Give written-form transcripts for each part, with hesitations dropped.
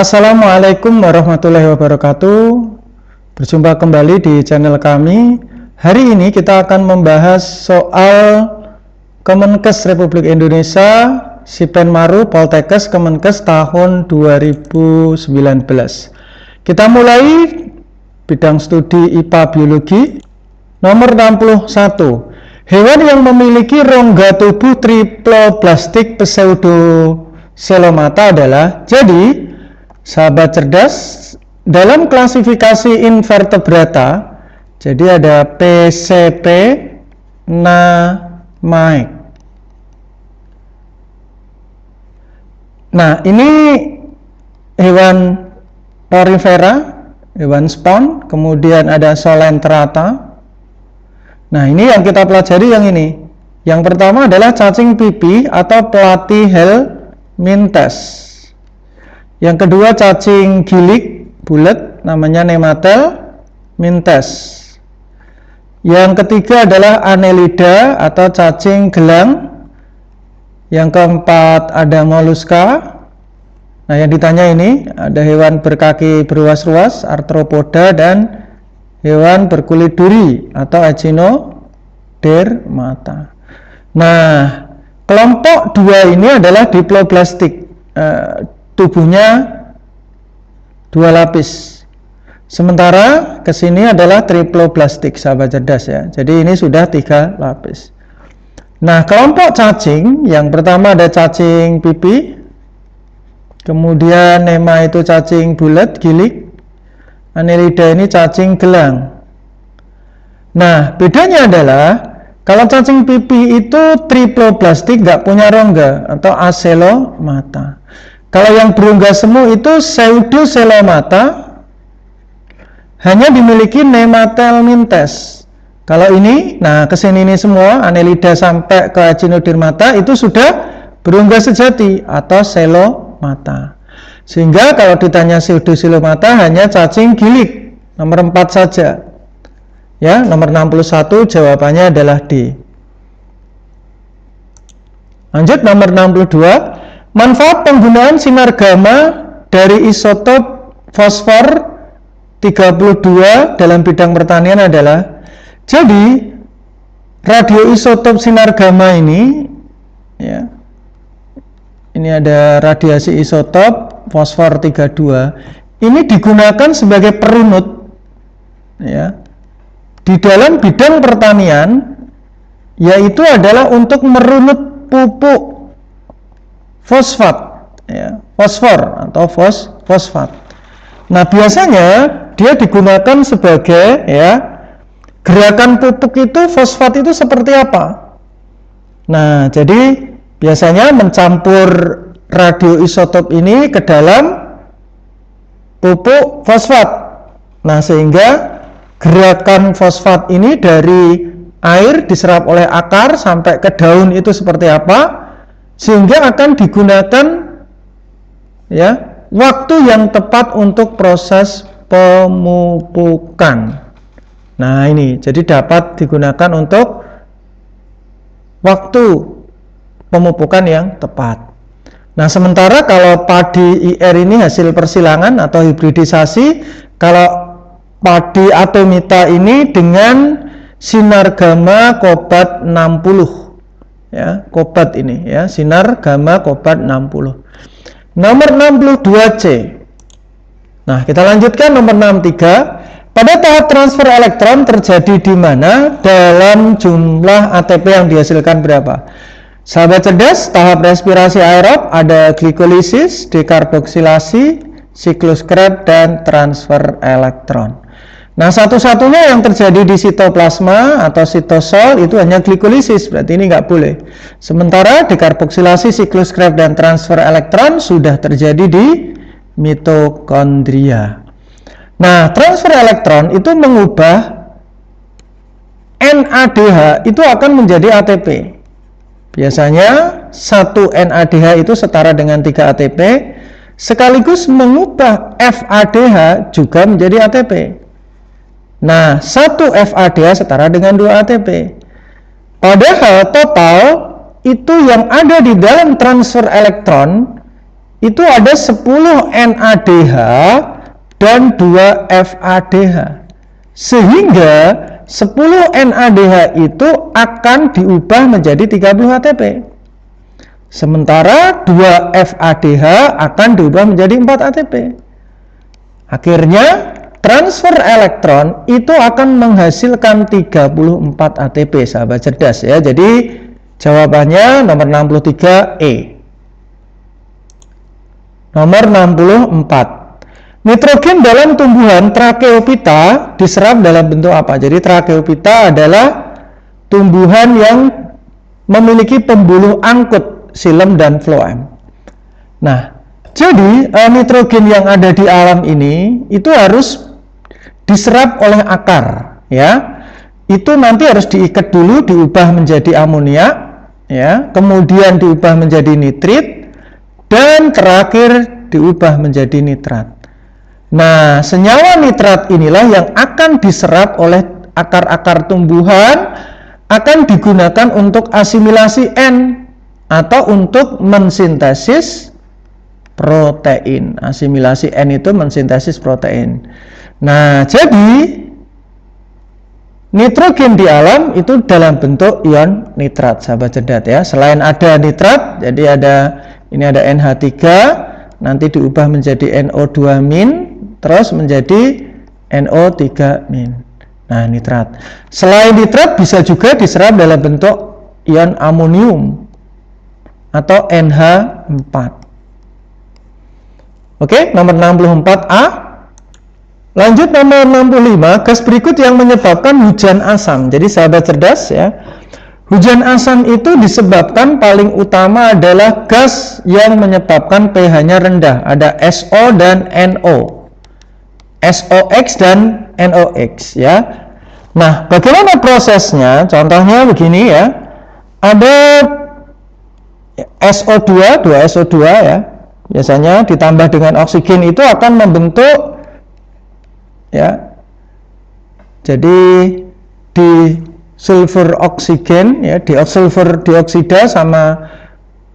Assalamualaikum warahmatullahi wabarakatuh. Berjumpa kembali di channel kami. Hari ini kita akan membahas soal Kemenkes Republik Indonesia Sipenmaru Poltekkes Kemenkes tahun 2019. Kita mulai bidang studi IPA Biologi nomor 61. Hewan yang memiliki rongga tubuh triploblastik pseudocelomata adalah. Jadi sahabat cerdas, dalam klasifikasi invertebrata, jadi ada PCP, Namae. Nah, ini hewan porifera, hewan spon, kemudian ada Solenterata. Nah, ini yang kita pelajari yang ini. Yang pertama adalah cacing pipi atau Platyhelminthes. Yang kedua cacing gilik bulat namanya Nematelminthes. Yang ketiga adalah Annelida atau cacing gelang. Yang keempat ada moluska. Nah, yang ditanya ini ada hewan berkaki berruas-ruas Arthropoda dan hewan berkulit duri atau Echinodermata. Nah, kelompok dua ini adalah diploblastik. Tubuhnya dua lapis. Sementara ke sini adalah triploblastik, sahabat cerdas ya. Jadi ini sudah 3 lapis. Nah, kelompok cacing, yang pertama ada cacing pipi, kemudian Nema itu cacing bulat, gilik, Annelida ini cacing gelang. Nah, bedanya adalah kalau cacing pipi itu triploblastik, nggak punya rongga atau acelomata. Kalau yang berongga semu itu pseudocelomata, hanya dimiliki Nematelminthes. Kalau ini, nah kesini ini semua, Annelida sampai ke Echinodermata itu sudah berongga sejati atau celomata. Sehingga kalau ditanya pseudocelomata hanya cacing gilik, nomor 4 saja. Ya, nomor 61 jawabannya adalah D. Lanjut nomor 62. Manfaat penggunaan sinar gamma dari isotop fosfor 32 dalam bidang pertanian adalah, jadi radioisotop sinar gamma ini ya, ini ada radiasi isotop fosfor 32, ini digunakan sebagai perunut ya di dalam bidang pertanian, yaitu adalah untuk merunut pupuk fosfat ya, fosfor atau fosfat. Nah, biasanya dia digunakan sebagai ya, gerakan pupuk itu fosfat itu seperti apa? Nah, jadi biasanya mencampur radioisotop ini ke dalam pupuk fosfat. Nah, sehingga gerakan fosfat ini dari air diserap oleh akar sampai ke daun itu seperti apa? Sehingga akan digunakan ya waktu yang tepat untuk proses pemupukan. Nah, ini jadi dapat digunakan untuk waktu pemupukan yang tepat. Nah, sementara kalau padi IR ini hasil persilangan atau hibridisasi, kalau padi atomita ini dengan sinar gamma Cobalt 60. Ya, Cobalt ini ya, sinar gamma Cobalt 60. Nomor 62C. Nah, kita lanjutkan nomor 63. Pada tahap transfer elektron terjadi di mana dalam jumlah ATP yang dihasilkan berapa? Sahabat cerdas, tahap respirasi aerob ada glikolisis, dekarboksilasi, siklus Krebs dan transfer elektron. Nah, satu-satunya yang terjadi di sitoplasma atau sitosol itu hanya glikolisis, berarti ini nggak boleh. Sementara dekarboksilasi, siklus Krebs dan transfer elektron sudah terjadi di mitokondria. Nah, transfer elektron itu mengubah NADH itu akan menjadi ATP. Biasanya 1 NADH itu setara dengan 3 ATP, sekaligus mengubah FADH juga menjadi ATP. Nah, 1 FADH setara dengan 2 ATP. Padahal total itu yang ada di dalam transfer elektron itu ada 10 NADH dan 2 FADH. Sehingga 10 NADH itu akan diubah menjadi 30 ATP. Sementara 2 FADH akan diubah menjadi 4 ATP. Akhirnya transfer elektron itu akan menghasilkan 34 ATP, sahabat cerdas ya. Jadi jawabannya nomor 63E. Nomor 64. Nitrogen dalam tumbuhan Tracheophyta diserap dalam bentuk apa? Jadi Tracheophyta adalah tumbuhan yang memiliki pembuluh angkut xilem dan floem. Nah, jadi nitrogen yang ada di alam ini itu harus diserap oleh akar, ya. Itu nanti harus diikat dulu, diubah menjadi amoniak, ya. Kemudian diubah menjadi nitrit, dan terakhir diubah menjadi nitrat. Nah, senyawa nitrat inilah yang akan diserap oleh akar-akar tumbuhan, akan digunakan untuk asimilasi N atau untuk mensintesis protein. Asimilasi N itu mensintesis protein. Nah, jadi nitrogen di alam itu dalam bentuk ion nitrat, sahabat cerdas ya. Selain ada nitrat, jadi ini ada NH3, nanti diubah menjadi NO2-, terus menjadi NO3-. Nah, nitrat. Selain nitrat bisa juga diserap dalam bentuk ion amonium atau NH4. Oke, nomor 64A. Lanjut nomor 65, gas berikut yang menyebabkan hujan asam. Jadi sahabat cerdas ya, hujan asam itu disebabkan paling utama adalah gas yang menyebabkan pH-nya rendah. Ada SO dan NO. SOX dan NOX ya. Nah, bagaimana prosesnya? Contohnya begini ya. Ada SO2, 2 SO2 ya. Biasanya ditambah dengan oksigen itu akan membentuk ya. Jadi di sulfur oksigen ya, di sulfur dioksida sama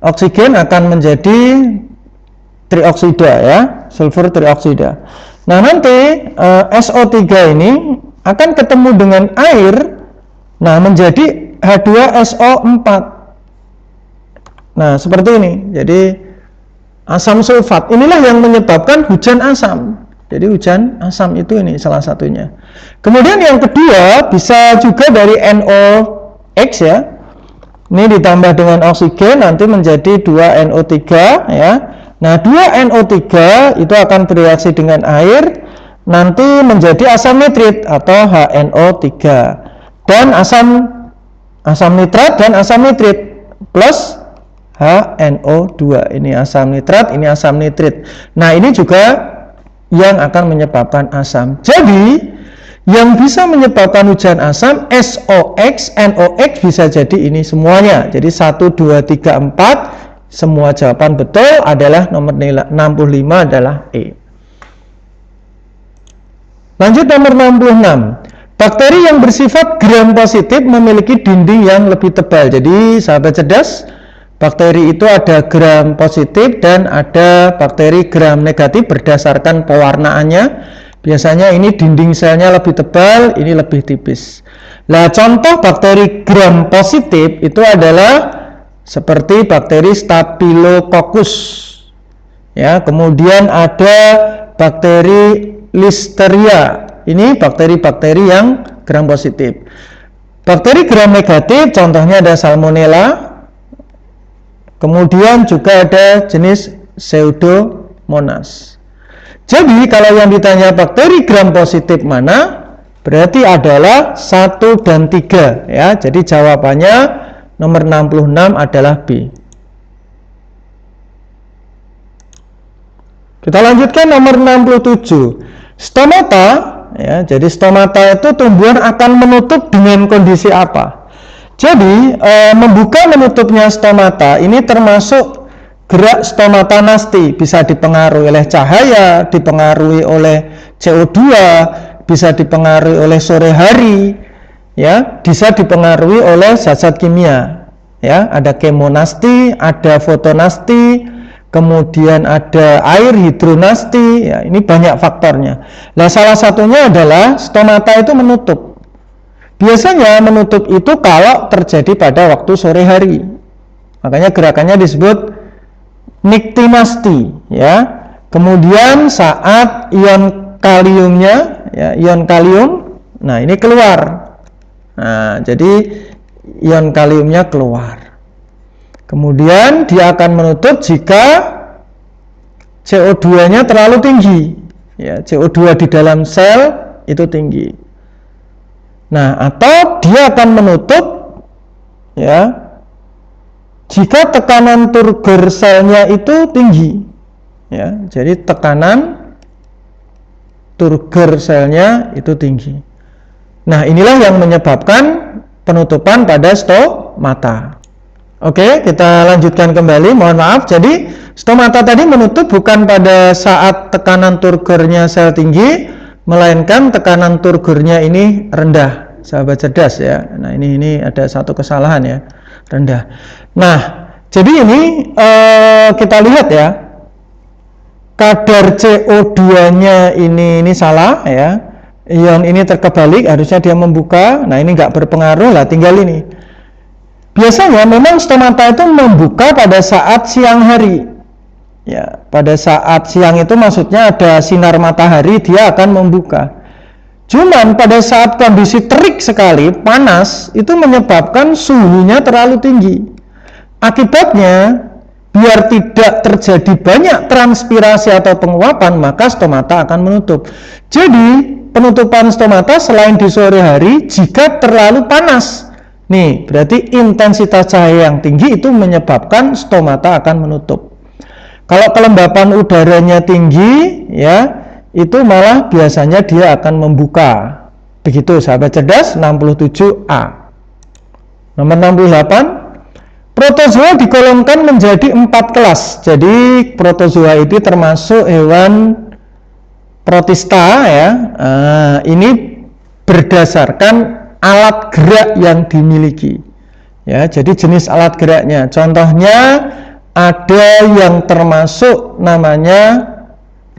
oksigen akan menjadi trioksida ya, sulfur trioksida. Nah, nanti SO3 ini akan ketemu dengan air, nah menjadi H2SO4. Nah, seperti ini. Jadi asam sulfat inilah yang menyebabkan hujan asam. Jadi hujan asam itu ini salah satunya. Kemudian yang kedua bisa juga dari NOx ya. Ini ditambah dengan oksigen nanti menjadi 2NO3 ya. Nah, 2NO3 itu akan bereaksi dengan air nanti menjadi asam nitrit atau HNO3. Dan asam nitrat dan asam nitrit plus HNO2. Ini asam nitrat, ini asam nitrit. Nah, ini juga yang akan menyebabkan asam. Jadi, yang bisa menyebabkan hujan asam SOX, NOx bisa jadi ini semuanya. Jadi 1, 2, 3, 4 semua jawaban betul adalah nomor 65 adalah E. Lanjut nomor 66. Bakteri yang bersifat gram positif memiliki dinding yang lebih tebal. Jadi sahabat cerdas, bakteri itu ada gram positif dan ada bakteri gram negatif berdasarkan pewarnaannya. Biasanya ini dinding selnya lebih tebal, ini lebih tipis. Nah, contoh bakteri gram positif itu adalah seperti bakteri Staphylococcus ya, kemudian ada bakteri Listeria. Ini bakteri-bakteri yang gram positif. Bakteri gram negatif contohnya ada Salmonella, kemudian juga ada jenis Pseudomonas. Jadi kalau yang ditanya bakteri gram positif mana, berarti adalah 1 dan 3 ya. Jadi jawabannya nomor 66 adalah B. Kita lanjutkan nomor 67. Stomata ya. Jadi stomata itu tumbuhan akan menutup dengan kondisi apa? Jadi membuka menutupnya stomata ini termasuk gerak stomata nasti, bisa dipengaruhi oleh cahaya, dipengaruhi oleh CO2, bisa dipengaruhi oleh sore hari, ya, bisa dipengaruhi oleh zat-zat kimia. Ya, ada kemonasti, ada fotonasti, kemudian ada air hidronasti, ya, ini banyak faktornya. Nah, salah satunya adalah stomata itu menutup. Biasanya menutup itu kalau terjadi pada waktu sore hari. Makanya gerakannya disebut niktinasti, ya. Kemudian saat ion kaliumnya, ya, ion kalium, nah ini keluar. Nah, jadi ion kaliumnya keluar. Kemudian dia akan menutup jika CO2-nya terlalu tinggi, ya, CO2 di dalam sel itu tinggi. Nah, atau dia akan menutup, ya, jika tekanan turgor selnya itu tinggi, ya, jadi tekanan turgor selnya itu tinggi. Nah, inilah yang menyebabkan penutupan pada stomata. Oke, kita lanjutkan kembali. Mohon maaf. Jadi stomata tadi menutup bukan pada saat tekanan turgornya sel tinggi, melainkan tekanan turgornya ini rendah. Sahabat cerdas, ya. Nah, ini ada satu kesalahan, ya, rendah. Nah, jadi ini kita lihat, ya, kadar CO2-nya ini salah, ya. Ion ini terkebalik, harusnya dia membuka. Nah, ini nggak berpengaruh lah, tinggal ini. Biasanya memang stomata itu membuka pada saat siang hari. Ya, pada saat siang itu maksudnya ada sinar matahari, dia akan membuka. Cuman pada saat kondisi terik sekali, panas, itu menyebabkan suhunya terlalu tinggi. Akibatnya, biar tidak terjadi banyak transpirasi atau penguapan, maka stomata akan menutup. Jadi, penutupan stomata selain di sore hari, jika terlalu panas, nih, berarti intensitas cahaya yang tinggi itu menyebabkan stomata akan menutup. Kalau kelembapan udaranya tinggi, ya, itu malah biasanya dia akan membuka. Begitu, sahabat cerdas. 67A. Nomor 68, protozoa digolongkan menjadi 4 kelas. Jadi protozoa ini termasuk hewan protista, ya. Ini berdasarkan alat gerak yang dimiliki, ya. Jadi jenis alat geraknya. Contohnya ada yang termasuk namanya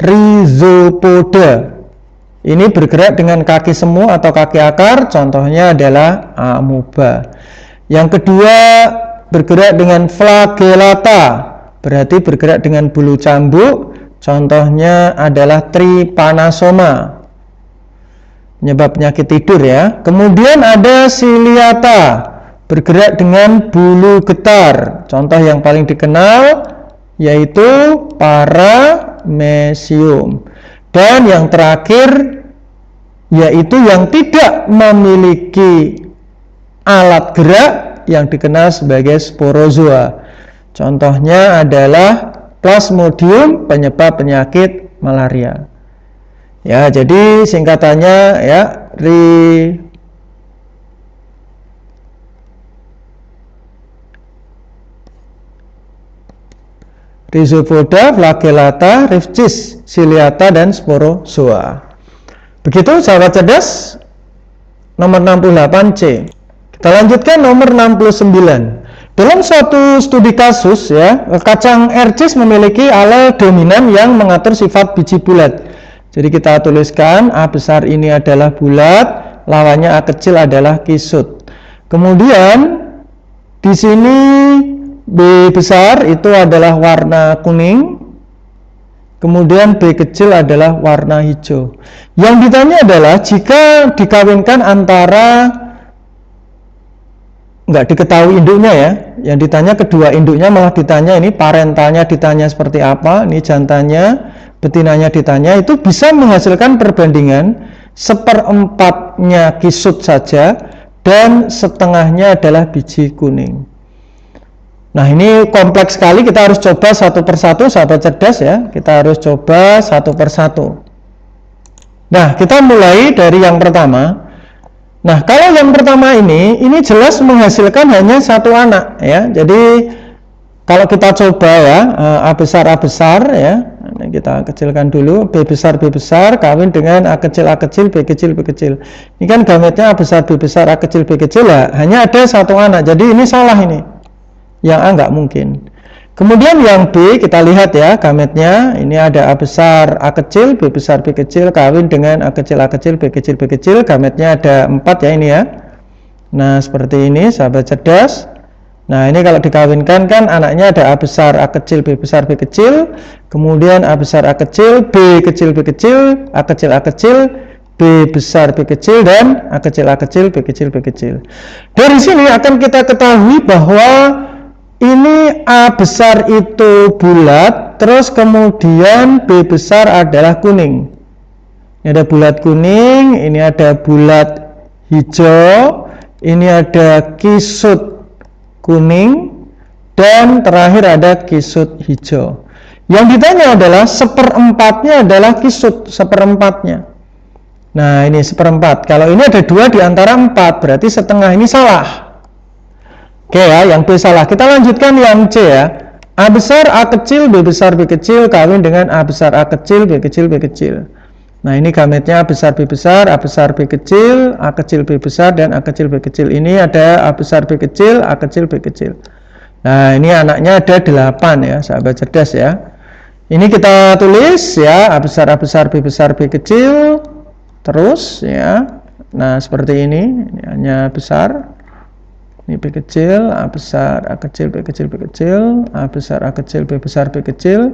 rhizopoda. Ini bergerak dengan kaki semu atau kaki akar, contohnya adalah amoeba. Yang kedua, bergerak dengan flagellata, berarti bergerak dengan bulu cambuk, contohnya adalah trypanosoma, penyebab penyakit tidur, ya. Kemudian ada ciliata, bergerak dengan bulu getar, contoh yang paling dikenal yaitu paramecium. Dan yang terakhir yaitu yang tidak memiliki alat gerak yang dikenal sebagai sporozoa. Contohnya adalah Plasmodium, penyebab penyakit malaria. Ya, jadi singkatannya, ya, rhizopoda, flagellata, rhizis, ciliata, dan sporozoa. Begitu, sahabat cerdas. Nomor 68C. Kita lanjutkan nomor 69. Dalam suatu studi kasus, ya, kacang ercis memiliki alel dominan yang mengatur sifat biji bulat. Jadi kita tuliskan A besar ini adalah bulat, lawannya A kecil adalah kisut. Kemudian di sini B besar itu adalah warna kuning, kemudian B kecil adalah warna hijau. Yang ditanya adalah jika dikawinkan antara, nggak diketahui induknya, ya, yang ditanya kedua induknya, malah ditanya ini parentalnya ditanya seperti apa, ini jantannya, betinanya ditanya, itu bisa menghasilkan perbandingan 1/4-nya kisut saja dan setengahnya adalah biji kuning. Nah, ini kompleks sekali, kita harus coba satu persatu, sahabat cerdas, ya. Kita harus coba satu persatu. Nah, kita mulai dari yang pertama. Nah, kalau yang pertama ini jelas menghasilkan hanya satu anak, ya. Jadi kalau kita coba, ya, A besar, ya. Kita kecilkan dulu, B besar, kawin dengan A kecil, B kecil. Ini kan gametnya A besar, B besar, A kecil, B kecil, ya. Hanya ada satu anak, jadi ini salah ini. Yang A nggak mungkin. Kemudian yang B, kita lihat ya gametnya, ini ada A besar A kecil, B besar B kecil kawin dengan A kecil A kecil, B kecil B kecil, gametnya ada 4 ya ini ya. Nah seperti ini sahabat cerdas. Nah ini kalau dikawinkan kan anaknya ada A besar A kecil, B besar B kecil, kemudian A besar A kecil, B kecil B kecil, A kecil A kecil, B besar B kecil, dan A kecil A kecil, B kecil B kecil. Dari sini akan kita ketahui bahwa ini A besar itu bulat, terus kemudian B besar adalah kuning. Ini ada bulat kuning, ini ada bulat hijau, ini ada kisut kuning, dan terakhir ada kisut hijau. Yang ditanya adalah seperempatnya adalah kisut, seperempatnya. Nah ini seperempat, kalau ini ada 2 di antara 4, berarti setengah ini salah. Oke ya, yang B salah. Kita lanjutkan yang C ya. A besar A kecil, B besar B kecil kawin dengan A besar A kecil, B kecil B kecil. Nah ini gametnya A besar B besar, A besar B kecil, A kecil B besar, dan A kecil B kecil. Ini ada A besar B kecil, A kecil B kecil. Nah ini anaknya ada 8 ya, sahabat cerdas ya. Ini kita tulis ya, A besar B besar B kecil, terus ya. Nah seperti ini hanya besar. Ini B kecil, A besar, A kecil, B kecil, B kecil, A besar, A kecil, B besar, B kecil,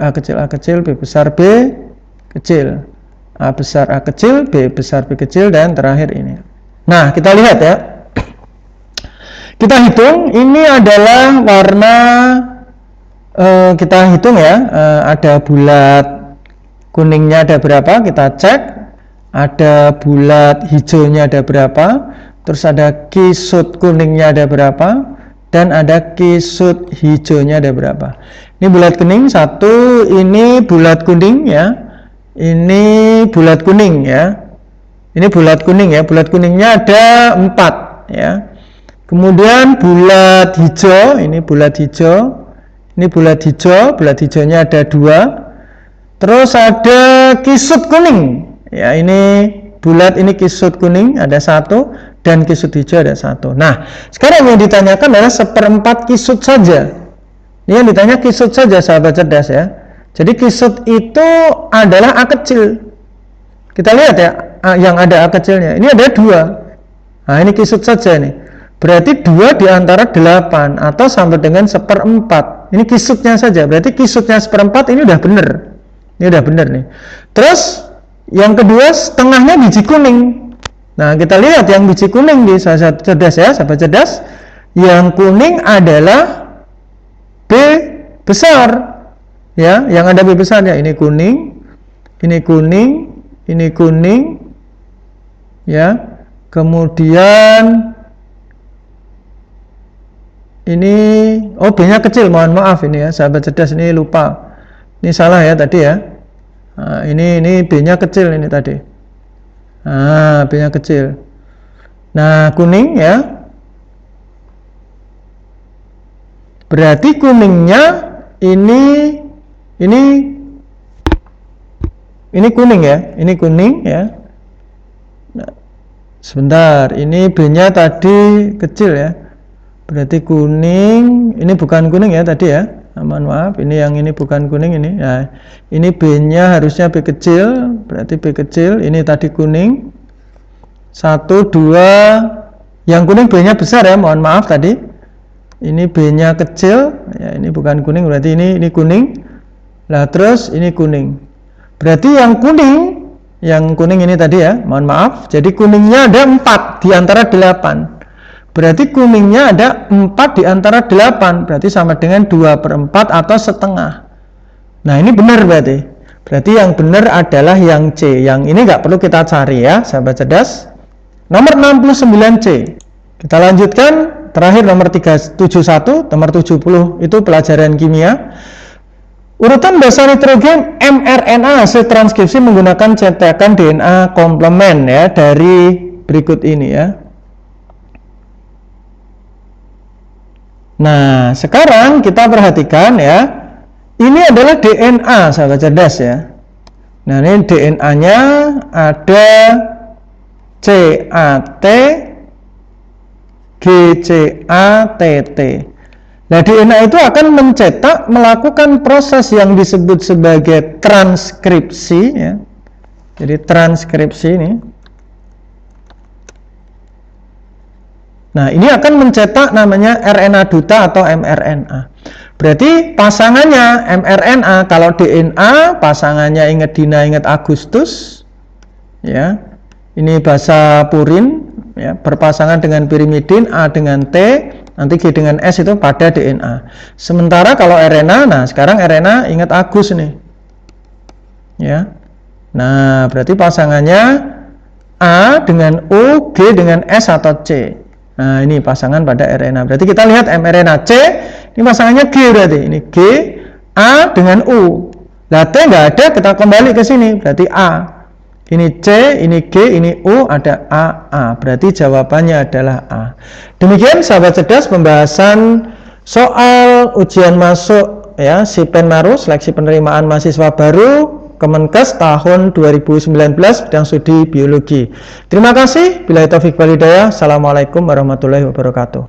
A kecil, A kecil, B besar, B kecil, A besar, A kecil, B besar, B kecil, dan terakhir ini. Nah, kita lihat ya. Kita hitung, ini adalah warna, kita hitung ya, ada bulat kuningnya ada berapa, kita cek, ada bulat hijaunya ada berapa, terus ada kisut kuningnya ada berapa, dan ada kisut hijaunya ada berapa. Ini bulat kuning 1, ini bulat kuning ya, ini bulat kuning ya, ini bulat kuning ya, bulat kuningnya ada 4 ya. Kemudian bulat hijau, ini bulat hijau, ini bulat hijau, bulat hijaunya ada 2. Terus ada kisut kuning ya, ini bulat, ini kisut kuning ada 1, dan kisut hijau ada 1. Nah, sekarang yang ditanyakan adalah seperempat kisut saja. Ini yang ditanya kisut saja, sahabat cerdas ya. Jadi kisut itu adalah A kecil. Kita lihat ya, yang ada A kecilnya. Ini ada 2. Nah, ini kisut saja nih. Berarti 2 di antara 8 atau sama dengan seperempat. Ini kisutnya saja. Berarti kisutnya seperempat ini udah bener. Ini udah bener nih. Terus yang kedua setengahnya biji kuning. Nah, kita lihat yang biji kuning di sahabat cerdas ya, sahabat cerdas. Yang kuning adalah B besar. Ya, yang ada B besarnya ini kuning, ini kuning, ini kuning. Ya. Kemudian ini B-nya kecil, mohon maaf ini ya, sahabat cerdas, ini lupa. Ini salah ya tadi ya. Nah, ini B-nya kecil ini tadi. Nah, B-nya kecil. Nah, kuning ya. Berarti kuningnya ini kuning ya. Ini kuning ya. Nah, sebentar, ini B-nya tadi kecil ya. Berarti kuning, ini bukan kuning ya tadi ya. Mohon maaf, ini yang ini bukan kuning ini. Nah, ini B-nya harusnya B kecil, berarti B kecil. Ini tadi kuning. 1, 2. Yang kuning B-nya besar ya, mohon maaf tadi. Ini B-nya kecil, ya ini bukan kuning, berarti ini kuning. Nah, terus ini kuning. Berarti yang kuning ini tadi ya, mohon maaf. Jadi kuningnya ada 4 di antara 8. Berarti kuningnya ada 4 di antara 8, berarti sama dengan 2/4 atau setengah. Nah ini benar berarti. Berarti yang benar adalah yang C. Yang ini nggak perlu kita cari ya, sahabat cerdas. Nomor 69C. Kita lanjutkan, terakhir nomor 371, nomor 70 itu pelajaran kimia. Urutan basa nitrogen mRNA hasil transkripsi menggunakan cetakan DNA komplement ya, dari berikut ini ya. Nah, sekarang kita perhatikan ya. Ini adalah DNA, sahabat cerdas ya. Nah, ini DNA-nya ada CAT, GCATT. Nah, DNA itu akan mencetak, melakukan proses yang disebut sebagai transkripsi, ya. Jadi transkripsi ini. Nah, ini akan mencetak namanya RNA duta atau mRNA. Berarti pasangannya mRNA, kalau DNA pasangannya ingat Dina, ingat Agustus, ya. Ini bahasa Purin, ya, berpasangan dengan pirimidin, A dengan T, nanti G dengan S itu pada DNA. Sementara kalau RNA, nah sekarang RNA ingat Agus nih, ya. Nah, berarti pasangannya A dengan U, G dengan S atau C. Nah, ini pasangan pada RNA. Berarti kita lihat mRNA C, ini pasangannya G berarti. Ini G, A dengan U. Nah, T nggak ada, kita kembali ke sini. Berarti A. Ini C, ini G, ini U, ada A. Berarti jawabannya adalah A. Demikian sahabat cerdas pembahasan soal ujian masuk, ya, SIPENMARU, seleksi penerimaan mahasiswa baru Kemenkes tahun 2019 bidang studi biologi. Terima kasih. Billahi taufik wal hidayah. Assalamualaikum warahmatullahi wabarakatuh.